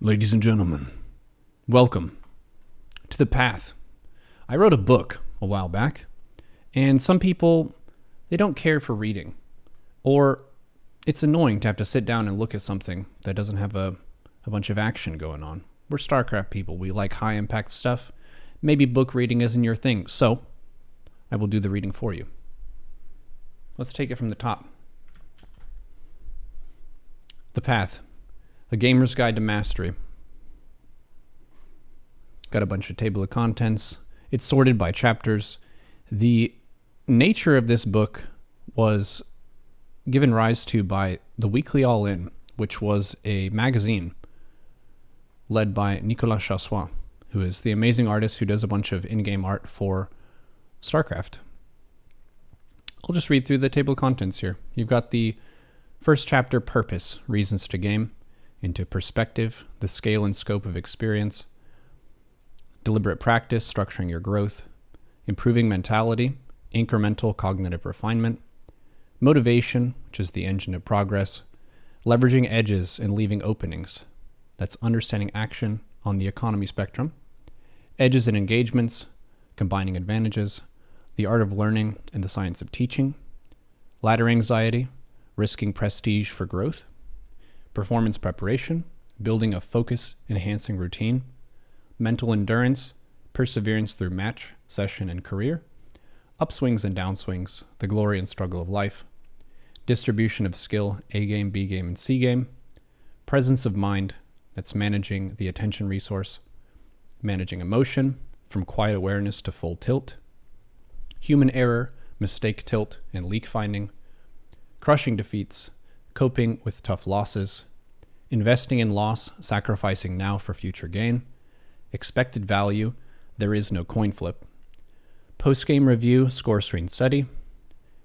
Ladies and gentlemen, welcome to The Path. I wrote a book a while back, and some people, they don't care for reading, or it's annoying to have to sit down and look at something that doesn't have a bunch of action going on. We're StarCraft people. We like high-impact stuff. Maybe book reading isn't your thing, so I will do the reading for you. Let's take it from the top. The Path. A Gamer's Guide to Mastery. Got a bunch of table of contents. It's sorted by chapters. The nature of this book was given rise to by the Weekly All In, which was a magazine led by Nicolas Chassois, who is the amazing artist who does a bunch of in-game art for StarCraft. I'll just read through the table of contents here. You've got the first chapter, Purpose, Reasons to Game, into Perspective, the Scale and Scope of Experience, Deliberate Practice, Structuring Your Growth, Improving Mentality, Incremental Cognitive Refinement, Motivation, which is the engine of progress, Leveraging Edges and Leaving Openings, that's Understanding Action on the Economy Spectrum, Edges and Engagements, Combining Advantages, The Art of Learning and the Science of Teaching, Ladder Anxiety, Risking Prestige for Growth, Performance Preparation, Building a Focus-Enhancing Routine, Mental Endurance, Perseverance through Match, Session, and Career, Upswings and Downswings, The Glory and Struggle of Life, Distribution of Skill, A Game, B Game, and C Game, Presence of Mind, that's Managing the Attention Resource, Managing Emotion, From Quiet Awareness to Full Tilt, Human Error, Mistake Tilt, and Leak Finding, Crushing Defeats, Coping with Tough Losses, Investing in Loss, Sacrificing Now for Future Gain, Expected Value, There Is No Coin Flip, Post-Game Review, Score Screen Study,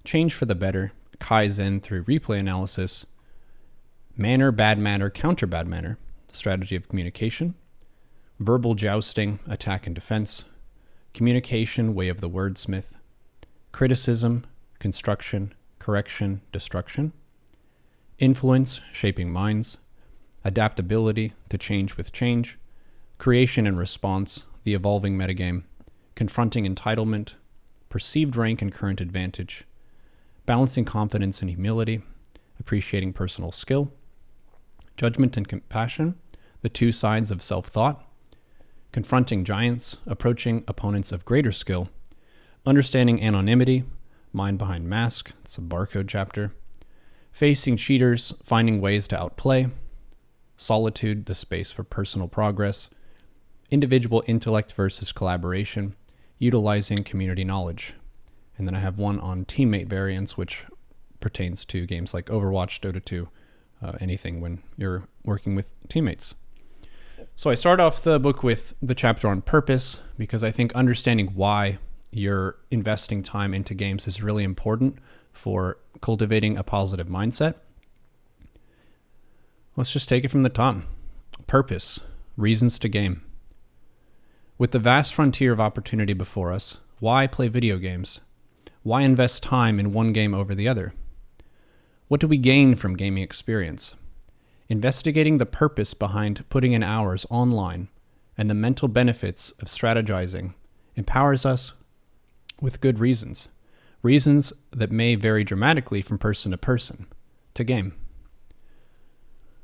Change for the Better, Kaizen through Replay Analysis, Manner, Bad Manner, Counter Bad Manner, Strategy of Communication, Verbal Jousting, Attack and Defense, Communication, Way of the Wordsmith, Criticism, Construction, Correction, Destruction, Influence, Shaping Minds, Adaptability, To Change with Change, Creation and Response, The Evolving Metagame, Confronting Entitlement, Perceived Rank and Current Advantage, Balancing Confidence and Humility, Appreciating Personal Skill, Judgment and Compassion, The Two Sides of Self-Thought, Confronting Giants, Approaching Opponents of Greater Skill, Understanding Anonymity, Mind Behind Mask, it's a barcode chapter, Facing Cheaters, Finding Ways to Outplay, Solitude, the Space for Personal Progress, Individual Intellect versus Collaboration, Utilizing Community Knowledge. And then I have one on teammate variance, which pertains to games like Overwatch, Dota 2, anything when you're working with teammates. So I start off the book with the chapter on purpose, because I think understanding why you're investing time into games is really important for cultivating a positive mindset. Let's just take it from the top. Purpose, reasons to game. With the vast frontier of opportunity before us, why play video games? Why invest time in one game over the other? What do we gain from gaming experience? Investigating the purpose behind putting in hours online and the mental benefits of strategizing empowers us with good reasons. Reasons that may vary dramatically from person to person, to game.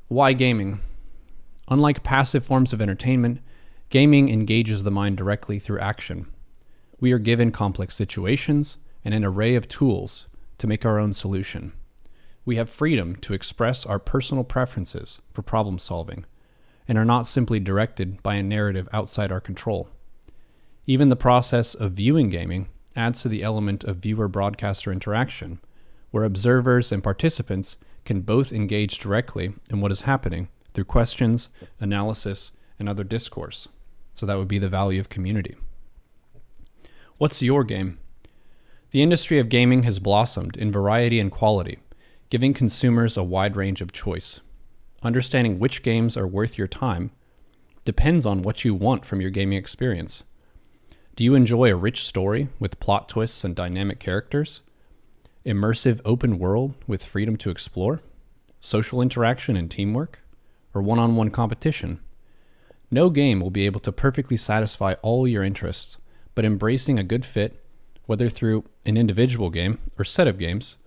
Why gaming? Unlike passive forms of entertainment, gaming engages the mind directly through action. We are given complex situations and an array of tools to make our own solution. We have freedom to express our personal preferences for problem solving and are not simply directed by a narrative outside our control. Even the process of viewing gaming adds to the element of viewer-broadcaster interaction, where observers and participants can both engage directly in what is happening through questions, analysis, and other discourse. So that would be the value of community. What's your game? The industry of gaming has blossomed in variety and quality, giving consumers a wide range of choice. Understanding which games are worth your time depends on what you want from your gaming experience. Do you enjoy a rich story with plot twists and dynamic characters? Immersive open world with freedom to explore? Social interaction and teamwork? Or one-on-one competition? No game will be able to perfectly satisfy all your interests, but embracing a good fit, whether through an individual game or set of games,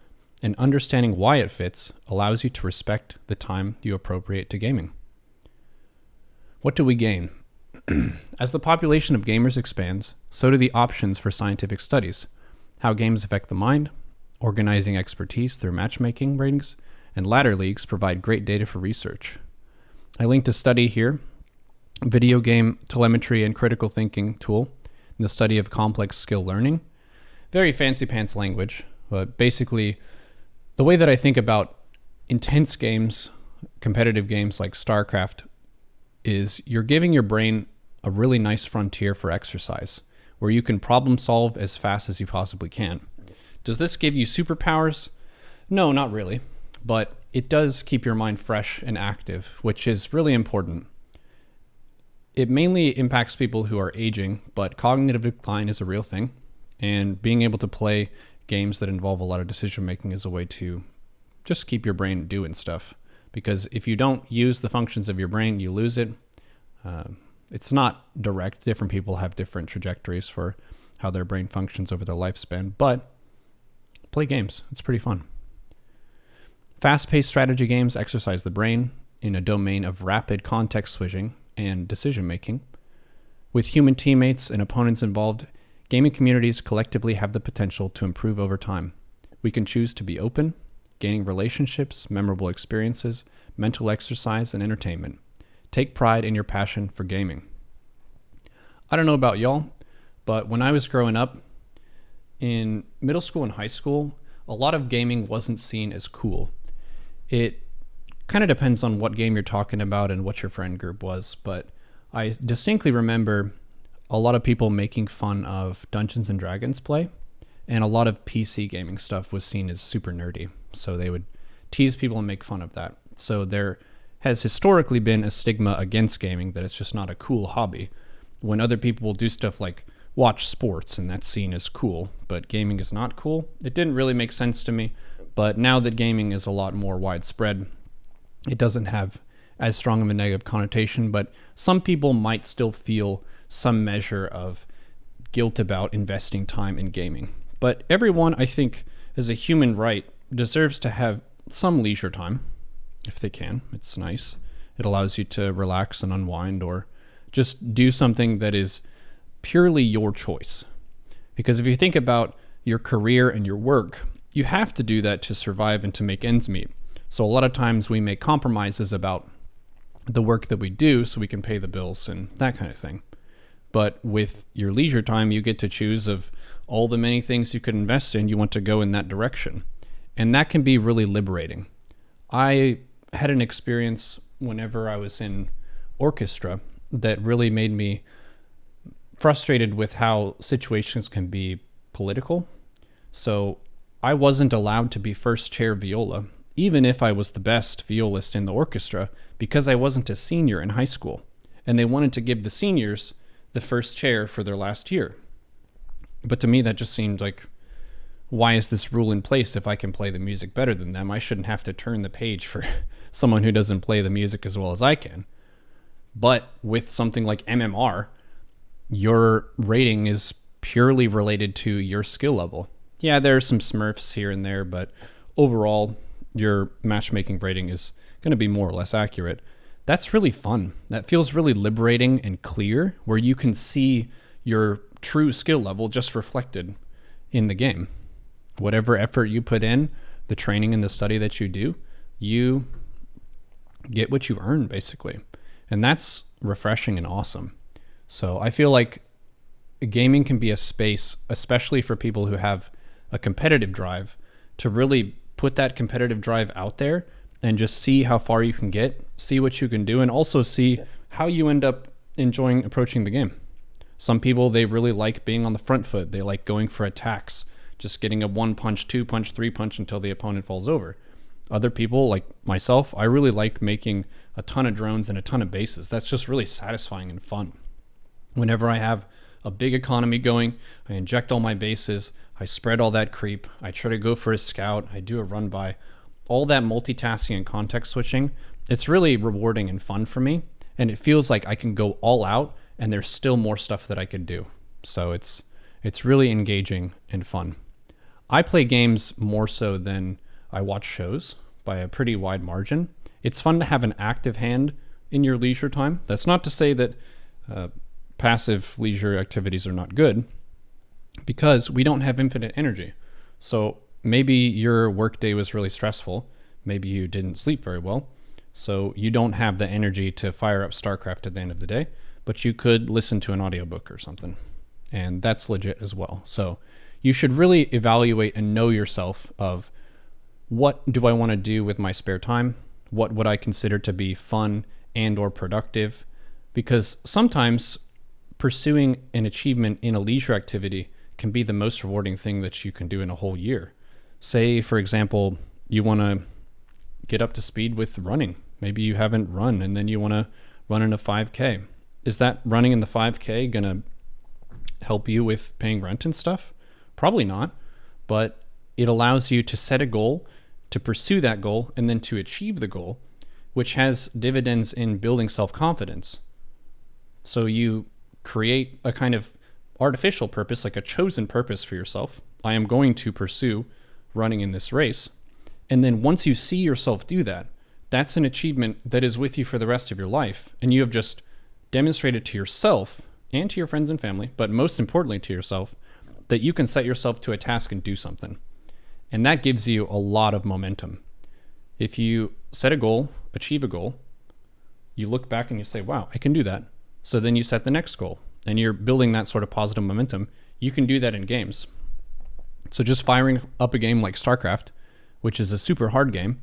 and understanding why it fits allows you to respect the time you appropriate to gaming. What do we gain? As the population of gamers expands, so do the options for scientific studies, how games affect the mind, organizing expertise through matchmaking ratings, and ladder leagues provide great data for research. I linked a study here, video game telemetry and critical thinking tool, in the study of complex skill learning. Very fancy pants language, but basically the way that I think about intense games, competitive games like StarCraft, is you're giving your brain a really nice frontier for exercise where you can problem solve as fast as you possibly can. Does this give you superpowers? No, not really, but it does keep your mind fresh and active, which is really important. It mainly impacts people who are aging, but cognitive decline is a real thing, and being able to play games that involve a lot of decision making is a way to just keep your brain doing stuff. Because if you don't use the functions of your brain, you lose it. It's not direct. Different people have different trajectories for how their brain functions over their lifespan, but play games. It's pretty fun. Fast-paced strategy games exercise the brain in a domain of rapid context switching and decision making. With human teammates and opponents involved, gaming communities collectively have the potential to improve over time. We can choose to be open, gaining relationships, memorable experiences, mental exercise, and entertainment. Take pride in your passion for gaming. I don't know about y'all, but when I was growing up, in middle school and high school, a lot of gaming wasn't seen as cool. It kind of depends on what game you're talking about and what your friend group was, but I distinctly remember a lot of people making fun of Dungeons and Dragons play, and a lot of PC gaming stuff was seen as super nerdy. So they would tease people and make fun of that. So there has historically been a stigma against gaming that it's just not a cool hobby. When other people will do stuff like watch sports and that's seen as cool, but gaming is not cool, it didn't really make sense to me. But now that gaming is a lot more widespread, it doesn't have as strong of a negative connotation, but some people might still feel some measure of guilt about investing time in gaming. But everyone, I think, as a human right, deserves to have some leisure time, if they can. It's nice. It allows you to relax and unwind or just do something that is purely your choice. Because if you think about your career and your work, you have to do that to survive and to make ends meet. So a lot of times we make compromises about the work that we do so we can pay the bills and that kind of thing. But with your leisure time, you get to choose of all the many things you could invest in, you want to go in that direction. And that can be really liberating. I had an experience whenever I was in orchestra that really made me frustrated with how situations can be political. So I wasn't allowed to be first chair viola, even if I was the best violist in the orchestra, because I wasn't a senior in high school. And they wanted to give the seniors the first chair for their last year. But to me, that just seemed like, why is this rule in place if I can play the music better than them? I shouldn't have to turn the page for someone who doesn't play the music as well as I can. But with something like MMR, your rating is purely related to your skill level. Yeah, there are some smurfs here and there, but overall, your matchmaking rating is going to be more or less accurate. That's really fun. That feels really liberating and clear, where you can see your true skill level just reflected in the game. Whatever effort you put in, the training and the study that you do, you get what you earn, basically. And that's refreshing and awesome. So I feel like gaming can be a space, especially for people who have a competitive drive, to really put that competitive drive out there and just see how far you can get, see what you can do, and also see how you end up enjoying approaching the game. Some people, they really like being on the front foot. They like going for attacks, just getting a 1-punch, 2-punch, 3-punch until the opponent falls over. Other people, like myself, I really like making a ton of drones and a ton of bases. That's just really satisfying and fun. Whenever I have a big economy going, I inject all my bases, I spread all that creep, I try to go for a scout, I do a run by. All that multitasking and context switching, it's really rewarding and fun for me. and it feels like I can go all out and there's still more stuff that I could do. So it's really engaging and fun. I play games more so than I watch shows by a pretty wide margin. It's fun to have an active hand in your leisure time. That's not to say that passive leisure activities are not good, because we don't have infinite energy. So maybe your workday was really stressful. Maybe you didn't sleep very well. So you don't have the energy to fire up StarCraft at the end of the day, but you could listen to an audiobook or something. And that's legit as well. So you should really evaluate and know yourself of, what do I want to do with my spare time? What would I consider to be fun and or productive? Because sometimes pursuing an achievement in a leisure activity can be the most rewarding thing that you can do in a whole year. Say, for example, you want to get up to speed with running. Maybe you haven't run and then you want to run in a 5K. Is that running in the 5K going to help you with paying rent and stuff? Probably not, but it allows you to set a goal, to pursue that goal, and then to achieve the goal, which has dividends in building self-confidence. So you create a kind of artificial purpose, like a chosen purpose for yourself. I am going to pursue running in this race. And then once you see yourself do that, that's an achievement that is with you for the rest of your life. And you have just demonstrated to yourself and to your friends and family, but most importantly to yourself, that you can set yourself to a task and do something. And that gives you a lot of momentum. If you set a goal, achieve a goal, you look back and you say, wow, I can do that. So then you set the next goal and you're building that sort of positive momentum. You can do that in games. So just firing up a game like StarCraft, which is a super hard game,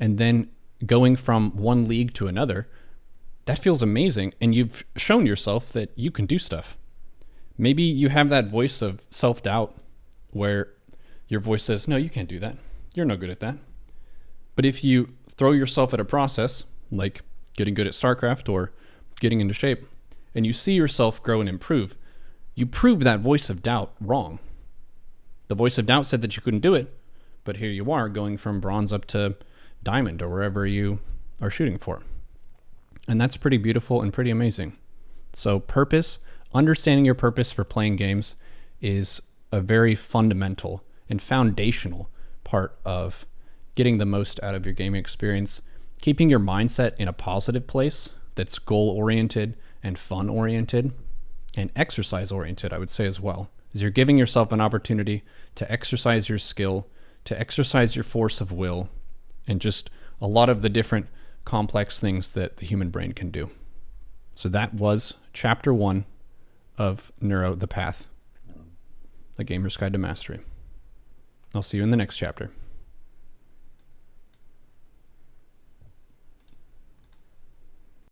and then going from one league to another, that feels amazing. And you've shown yourself that you can do stuff. Maybe you have that voice of self-doubt where your voice says, no, you can't do that. You're no good at that. But if you throw yourself at a process like getting good at StarCraft or getting into shape, and you see yourself grow and improve, you prove that voice of doubt wrong. The voice of doubt said that you couldn't do it, but here you are going from bronze up to diamond or wherever you are shooting for. And that's pretty beautiful and pretty amazing. So purpose, understanding your purpose for playing games is a very fundamental and foundational part of getting the most out of your gaming experience, keeping your mindset in a positive place that's goal-oriented and fun-oriented and exercise-oriented, I would say as well, is you're giving yourself an opportunity to exercise your skill, to exercise your force of will, and just a lot of the different complex things that the human brain can do. So that was chapter 1 of Neuro, the Path, A Gamer's Guide to Mastery. I'll see you in the next chapter.